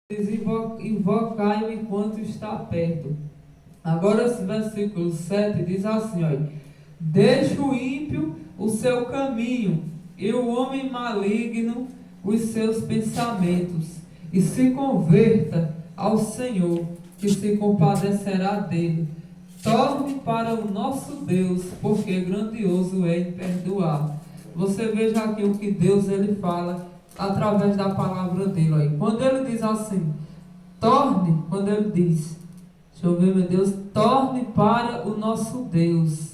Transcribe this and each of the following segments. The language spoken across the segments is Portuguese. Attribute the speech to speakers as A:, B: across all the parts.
A: invocai-o enquanto está perto. Agora esse versículo 7 diz assim, olha: deixa o ímpio o seu caminho, e o homem maligno os seus pensamentos, e se converta ao Senhor, que se compadecerá dele. Torne para o nosso Deus, porque grandioso é em perdoar. Você veja aqui o que Deus ele fala através da palavra dele. Aí. Quando ele diz assim, torne, quando ele diz, deixa eu ver, meu Deus, torne para o nosso Deus.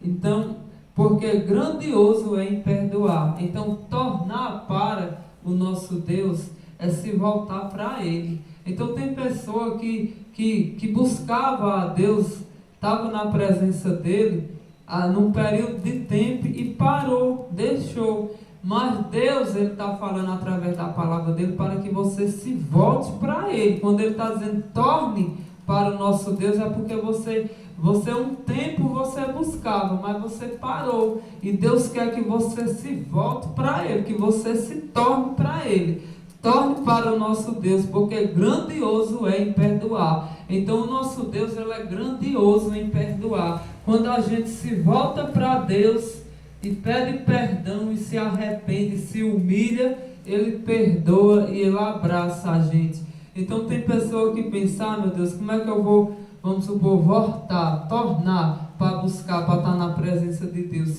A: Então, porque grandioso é em perdoar. Então, tornar para o nosso Deus é se voltar para Ele. Então, tem pessoa que buscava a Deus, estava na presença dele, num período de tempo e parou, deixou. Mas Deus, Ele está falando através da palavra dele para que você se volte para Ele. Quando Ele está dizendo, torne para o nosso Deus, é porque você um tempo você buscava, mas você parou. E Deus quer que você se volte para Ele, que você se torne para Ele. Torne para o nosso Deus, porque grandioso é em perdoar. Então o nosso Deus, Ele é grandioso em perdoar. Quando a gente se volta para Deus e pede perdão e se arrepende, se humilha, Ele perdoa e Ele abraça a gente. Então tem pessoa que pensa, meu Deus, como é que eu vou, vamos supor, voltar, tornar para buscar, para estar na presença de Deus?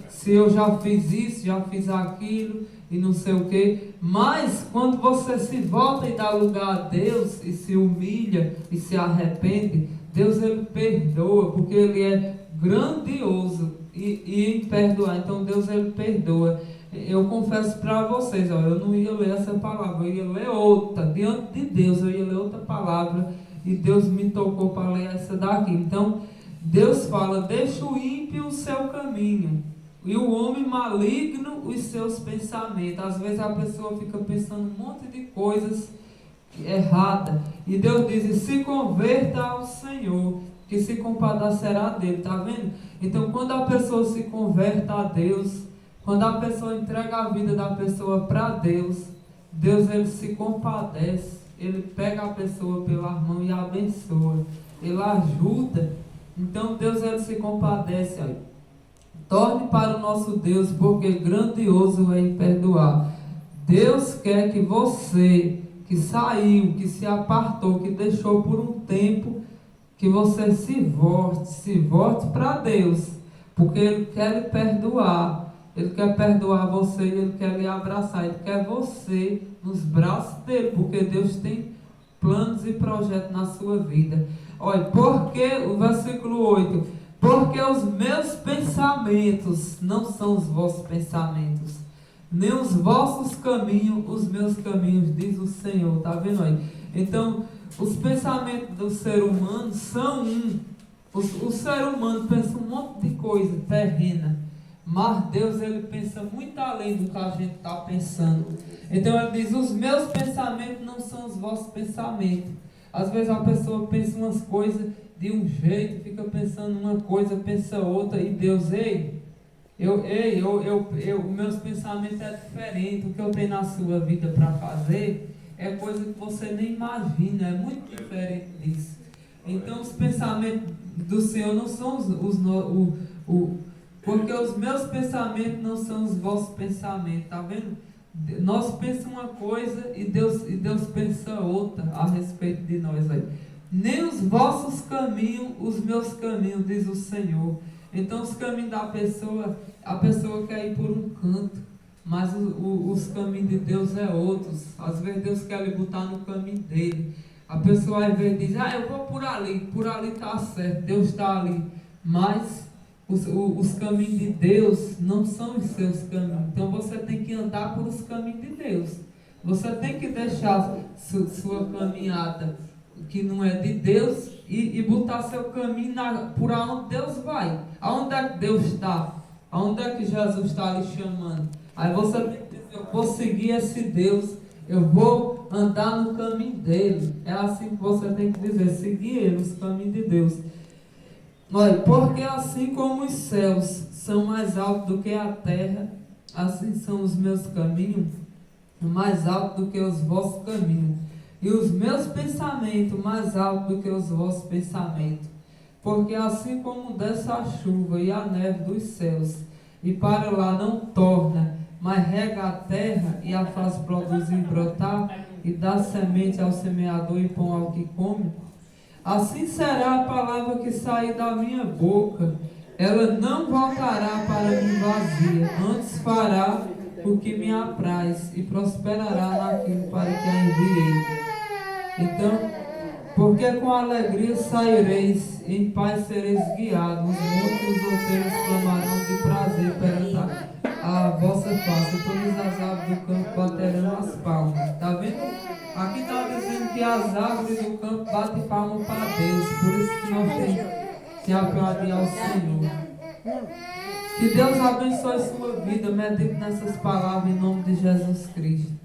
A: Se eu já fiz isso, já fiz aquilo e não sei o que. Mas quando você se volta e dá lugar a Deus e se humilha e se arrepende, Deus ele perdoa, porque Ele é grandioso e em perdoar. Então Deus ele perdoa. Eu confesso para vocês, eu não ia ler essa palavra, eu ia ler outra, diante de Deus eu ia ler outra palavra, e Deus me tocou para ler essa daqui. Então Deus fala, deixa o ímpio o seu caminho, e o homem maligno os seus pensamentos. Às vezes a pessoa fica pensando um monte de coisas erradas, e Deus diz, se converta ao Senhor, que se compadecerá dele, tá vendo? Então quando a pessoa se converta a Deus, quando a pessoa entrega a vida da pessoa para Deus, Deus ele se compadece, Ele pega a pessoa pela mão e abençoa, Ele ajuda. Então Deus ele se compadece. Aí. Torne para o nosso Deus, porque grandioso é em perdoar. Deus quer que você, que saiu, que se apartou, que deixou por um tempo, que você se volte para Deus, porque Ele quer lhe perdoar. Ele quer perdoar você, Ele quer lhe abraçar, Ele quer você nos braços dele, porque Deus tem planos e projetos na sua vida. Olha, porque o versículo 8, porque os meus pensamentos não são os vossos pensamentos, nem os vossos caminhos, os meus caminhos, diz o Senhor. Está vendo aí? Então, os pensamentos do ser humano são um. O ser humano pensa um monte de coisa terrena, mas Deus ele pensa muito além do que a gente está pensando. Então ele diz, os meus pensamentos não são os vossos pensamentos. Às vezes a pessoa pensa umas coisas de um jeito, fica pensando uma coisa, pensa outra, e Deus, meus pensamentos é diferente. O que eu tenho na sua vida para fazer é coisa que você nem imagina, é muito diferente disso. Então os pensamentos do Senhor não são porque os meus pensamentos não são os vossos pensamentos, tá vendo? Nós pensamos uma coisa e Deus pensa outra a respeito de nós aí. Nem os vossos caminhos, os meus caminhos, diz o Senhor. Então os caminhos da pessoa, a pessoa quer ir por um canto, mas os caminhos de Deus é outros. Às vezes Deus quer lhe botar no caminho dele. A pessoa às vezes diz, eu vou por ali está certo, Deus está ali. Mas os caminhos de Deus não são os seus caminhos. Então você tem que andar por os caminhos de Deus. Você tem que deixar sua caminhada que não é de Deus e botar seu caminho por onde Deus vai. Aonde é que Deus está? Aonde é que Jesus está lhe chamando? Aí você tem que dizer, eu vou seguir esse Deus, eu vou andar no caminho dele. É assim que você tem que dizer, seguir ele, os caminhos de Deus. Olha, porque assim como os céus são mais altos do que a terra, assim são os meus caminhos mais altos do que os vossos caminhos, e os meus pensamentos mais altos do que os vossos pensamentos. Porque assim como desce a chuva e a neve dos céus, e para lá não torna, mas rega a terra e a faz produzir e brotar, e dá semente ao semeador e pão ao que come, assim será a palavra que sair da minha boca. Ela não voltará para mim vazia, antes fará o que me apraz e prosperará naquilo para que a enviei. Então, porque com alegria saireis, em paz sereis guiados, os montes e os outeiros clamarão de prazer perante a vossa face, e todas as aves do campo baterão as palmas. Está vendo? Aqui está dizendo que as árvores do campo batem palmas para Deus, por isso que nós temos que aplaudir ao Senhor. Que Deus abençoe a sua vida, medite nessas palavras em nome de Jesus Cristo.